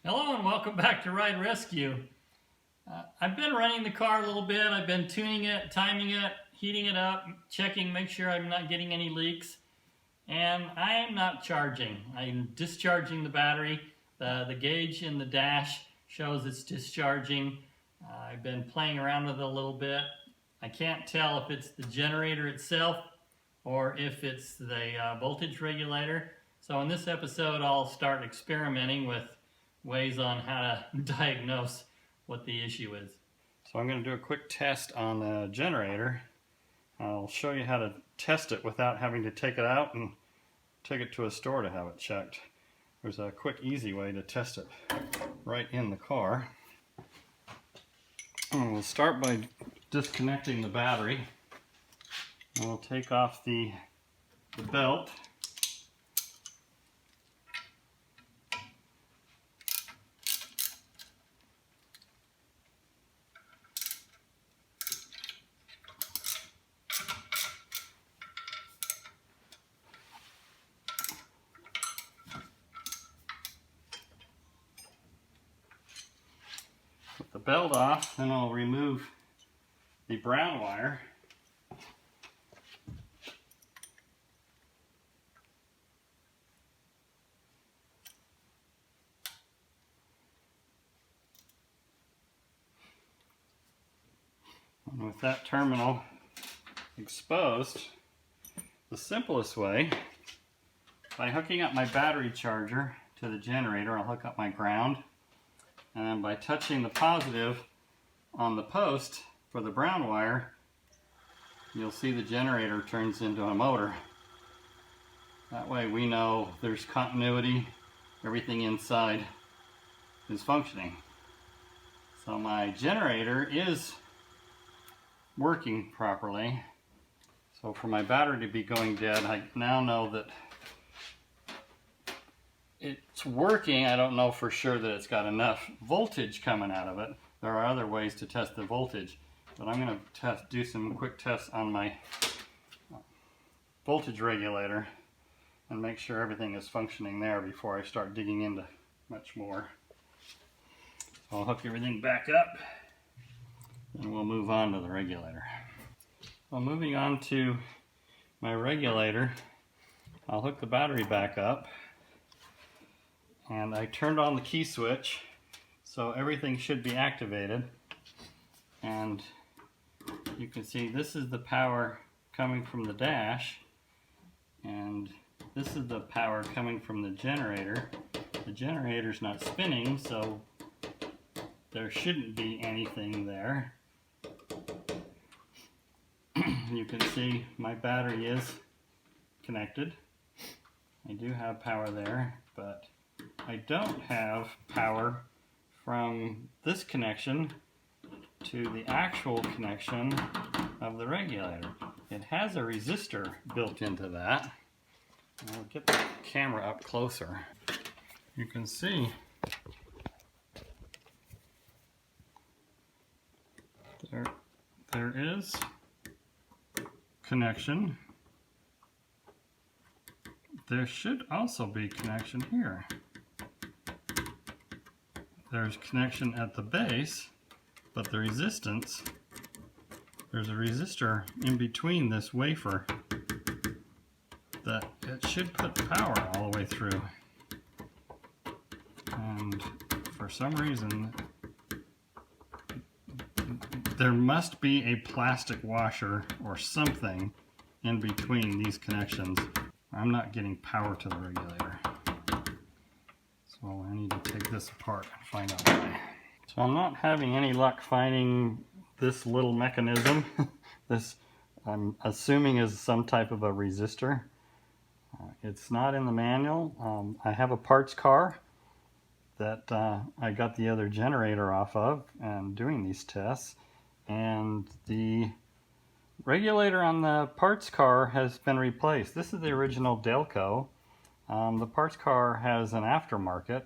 Hello and welcome back to Ride Rescue. I've been running the car a little bit. I've been tuning it, timing it, heating it up, checking, make sure I'm not getting any leaks. And I am not charging. I'm discharging the battery. The gauge in the dash shows it's discharging. I've been playing around with it a little bit. I can't tell if it's the generator itself or if it's the voltage regulator. So in this episode I'll start experimenting with ways on how to diagnose what the issue is. So I'm going to do a quick test on the generator. I'll show you how to test it without having to take it out and take it to a store to have it checked. There's a quick, easy way to test it right in the car. And we'll start by disconnecting the battery. And we'll take off the belt. The belt off, then I'll remove the brown wire. And with that terminal exposed, the simplest way, by hooking up my battery charger to the generator, I'll hook up my ground. And then by touching the positive on the post for the brown wire, you'll see the generator turns into a motor. That way we know there's continuity, everything inside is functioning. So my generator is working properly. So for my battery to be going dead, I now know that it's working. I don't know for sure that it's got enough voltage coming out of it. There are other ways to test the voltage, but I'm going to do some quick tests on my voltage regulator and make sure everything is functioning there before I start digging into much more. So I'll hook everything back up and we'll move on to the regulator. Well, moving on to my regulator, I'll hook the battery back up. And I turned on the key switch, so everything should be activated. And you can see this is the power coming from the dash, and this is the power coming from the generator. The generator's not spinning, so there shouldn't be anything there. You can see my battery is connected. I do have power there, but I don't have power from this connection to the actual connection of the regulator. It has a resistor built into that. I'll get the camera up closer. You can see there is connection. There should also be connection here. There's connection at the base, but the resistance, there's a resistor in between this wafer that it should put power all the way through. And for some reason, there must be a plastic washer or something in between these connections. I'm not getting power to the regulator. So I need to take this apart and find out why. So I'm not having any luck finding this little mechanism. This, I'm assuming, is some type of a resistor. It's not in the manual. I have a parts car that I got the other generator off of and doing these tests. And the regulator on the parts car has been replaced. This is the original Delco. The parts car has an aftermarket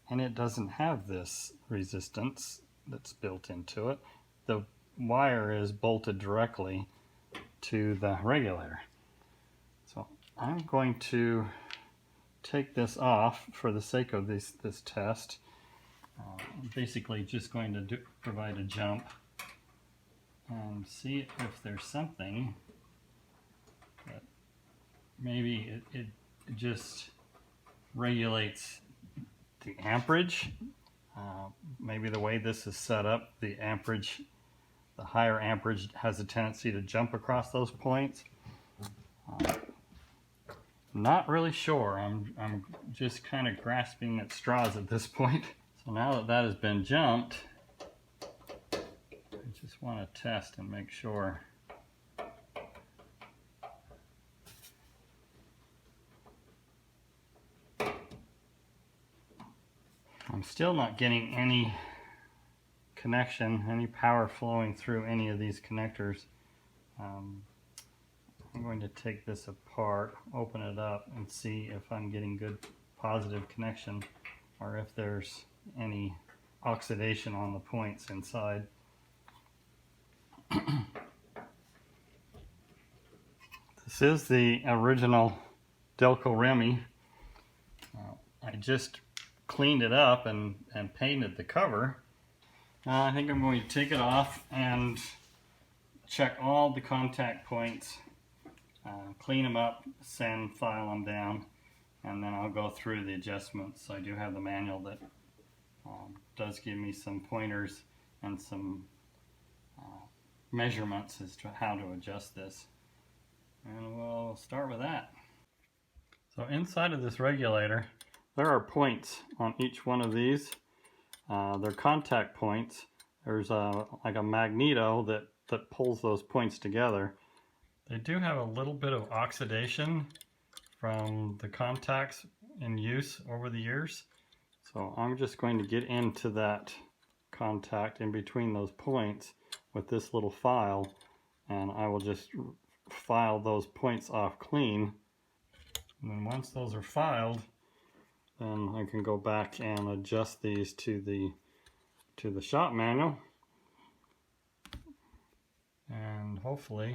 and it doesn't have this resistance that's built into it. The wire is bolted directly to the regulator. So I'm going to take this off for the sake of this test Basically just going to provide a jump and see if there's something that maybe it just regulates the amperage. Maybe the way this is set up, the higher amperage has a tendency to jump across those points. Not really sure. I'm just kind of grasping at straws at this point. So now that that has been jumped, I just want to test and make sure. I'm still not getting any connection, any power flowing through any of these connectors. I'm going to take this apart, open it up, and see if I'm getting good positive connection or if there's any oxidation on the points inside. This is the original Delco Remy. I just cleaned it up and painted the cover. I think I'm going to take it off and check all the contact points, clean them up, sand file them down, and then I'll go through the adjustments. I do have the manual that does give me some pointers and some measurements as to how to adjust this. And we'll start with that. So inside of this regulator, there are points on each one of these. They're contact points. There's like a magneto that pulls those points together. They do have a little bit of oxidation from the contacts in use over the years. So I'm just going to get into that contact in between those points with this little file, and I will just file those points off clean. And then once those are filed, then I can go back and adjust these to the shop manual, and hopefully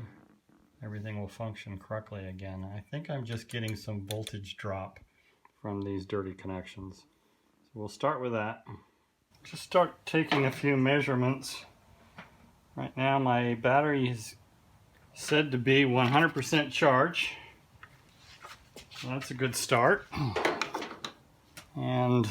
everything will function correctly again. I think I'm just getting some voltage drop from these dirty connections. So we'll start with that. Just start taking a few measurements. Right now my battery is said to be 100% charged. So that's a good start. And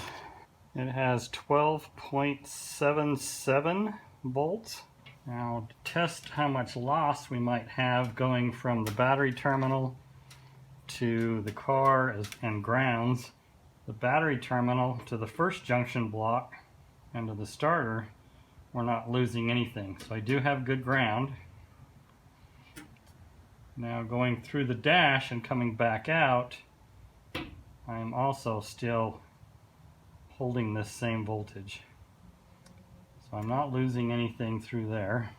it has 12.77 volts. Now to test how much loss we might have going from the battery terminal to the car and grounds, the battery terminal to the first junction block and to the starter, we're not losing anything. So I do have good ground. Now going through the dash and coming back out, I'm also still holding this same voltage. So I'm not losing anything through there.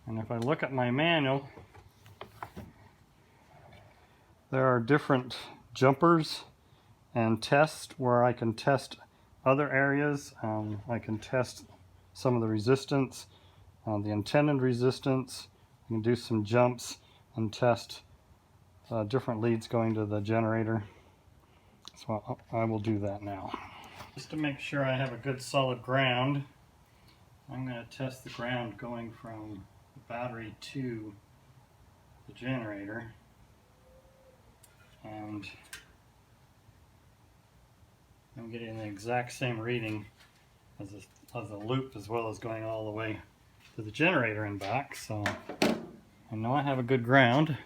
And if I look at my manual, there are different jumpers and tests where I can test other areas. I can test some of the resistance, the intended resistance. I can do some jumps and test different leads going to the generator. So I will do that now. Just to make sure I have a good solid ground, I'm going to test the ground going from the battery to the generator. And I'm getting the exact same reading as a loop, as well as going all the way to the generator and back. So I know I have a good ground.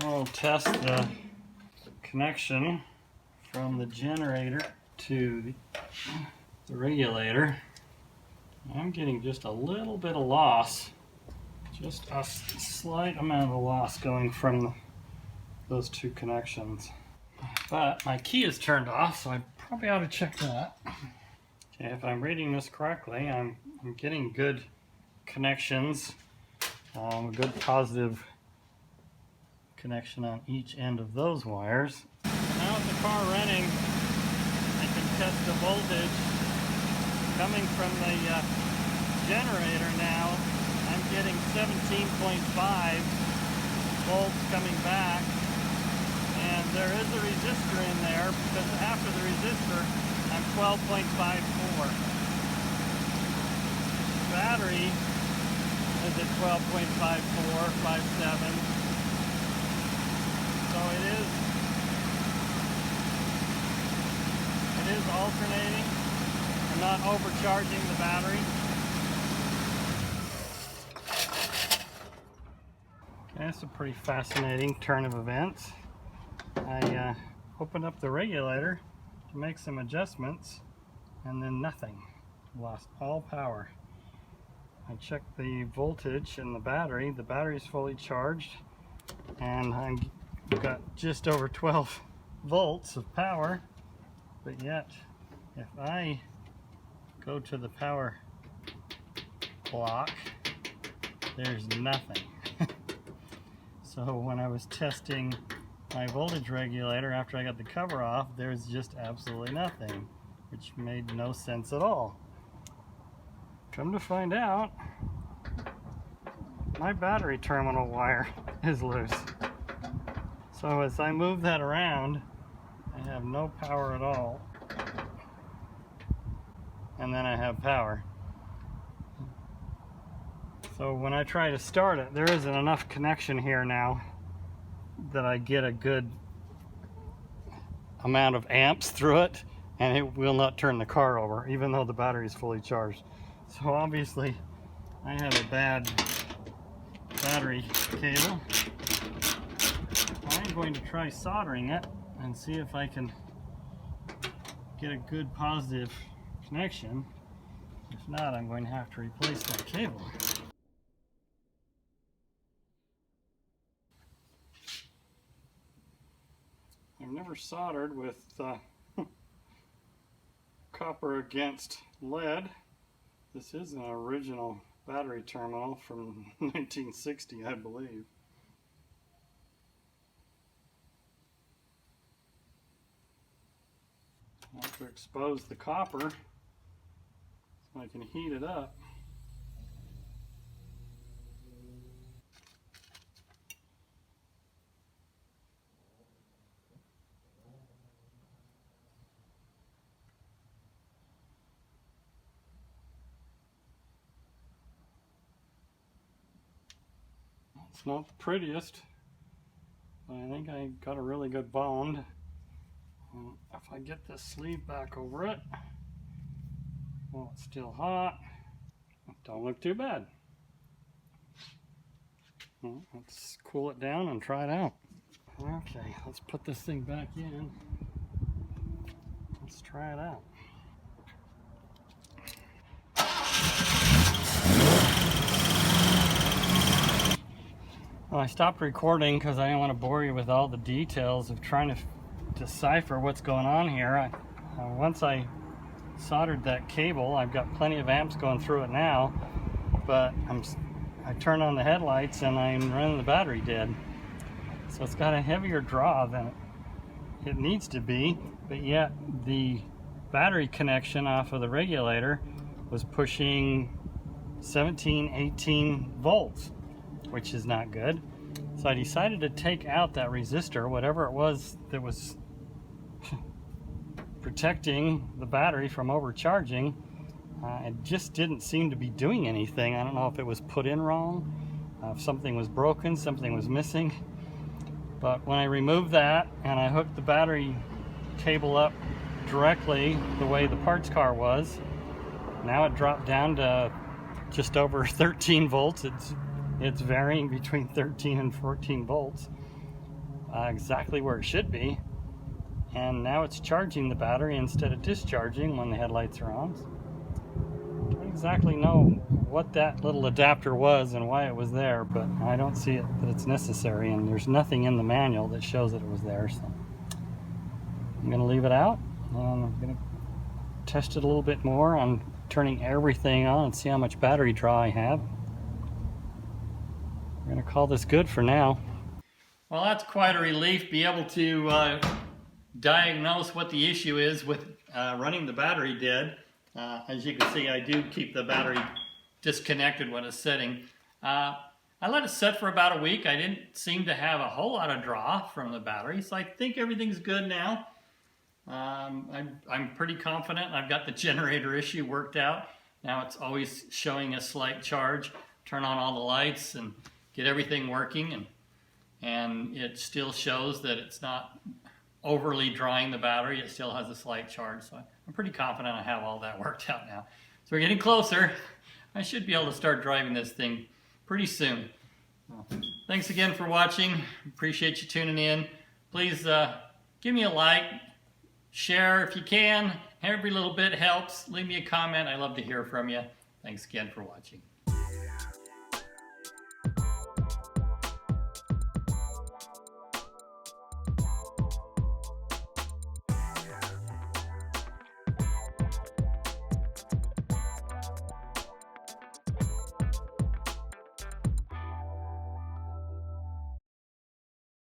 I'll test the connection from the generator to the regulator. I'm getting just a little bit of loss, just a slight amount of loss going from those two connections. But my key is turned off, so I probably ought to check that. Okay, if I'm reading this correctly, I'm getting good connections, a good positive connection on each end of those wires. Now with the car running, I can test the voltage coming from the generator. Now I'm getting 17.5 volts coming back, and there is a resistor in there, because after the resistor I'm 12.54. battery is at 12.54, 57. So it is alternating. I'm not overcharging the battery. Okay, that's a pretty fascinating turn of events. I opened up the regulator to make some adjustments, and then nothing. Lost all power. I checked the voltage in the battery. The battery's fully charged, and I've got just over 12 volts of power, but yet if I go to the power block, there's nothing. So when I was testing my voltage regulator after I got the cover off, there's just absolutely nothing, which made no sense at all. Come to find out, my battery terminal wire is loose. So as I move that around, I have no power at all. And then I have power. So when I try to start it, there isn't enough connection here now that I get a good amount of amps through it, and it will not turn the car over, even though the battery is fully charged. So obviously, I have a bad battery cable. I'm going to try soldering it and see if I can get a good positive connection. If not, I'm going to have to replace that cable. I've never soldered with copper against lead. This is an original battery terminal from 1960, I believe. I have to expose the copper so I can heat it up. It's not the prettiest, but I think I got a really good bond. If I get this sleeve back over it, well, it's still hot. It don't look too bad. Well, let's cool it down and try it out. Okay, let's put this thing back in. Let's try it out. Well, I stopped recording because I didn't want to bore you with all the details of trying to decipher what's going on here. Once I soldered that cable, I've got plenty of amps going through it now, but I turned on the headlights and I'm running the battery dead. So it's got a heavier draw than it needs to be, but yet the battery connection off of the regulator was pushing 17, 18 volts, which is not good. So I decided to take out that resistor, whatever it was that was protecting the battery from overcharging. It just didn't seem to be doing anything. I don't know if it was put in wrong, if something was broken, something was missing. But when I removed that and I hooked the battery cable up directly the way the parts car was, now it dropped down to just over 13 volts. It's varying between 13 and 14 volts, exactly where it should be. And now it's charging the battery instead of discharging when the headlights are on. I don't exactly know what that little adapter was and why it was there, but I don't see it that it's necessary, and there's nothing in the manual that shows that it was there. So I'm going to leave it out, and I'm going to test it a little bit more on turning everything on and see how much battery draw I have. We're going to call this good for now. Well, that's quite a relief, be able to diagnose what the issue is with running the battery dead. As you can see, I do keep the battery disconnected when it's sitting. I let it sit for about a week. I didn't seem to have a whole lot of draw from the battery, so I think everything's good now. I'm pretty confident I've got the generator issue worked out. Now it's always showing a slight charge. Turn on all the lights and get everything working, and it still shows that it's not overly drawing the battery. It still has a slight charge, so I'm pretty confident I have all that worked out now. So we're getting closer. I should be able to start driving this thing pretty soon. Well, thanks again for watching. Appreciate you tuning in. Please give me a like, share if you can. Every little bit helps. Leave me a comment. I love to hear from you. Thanks again for watching.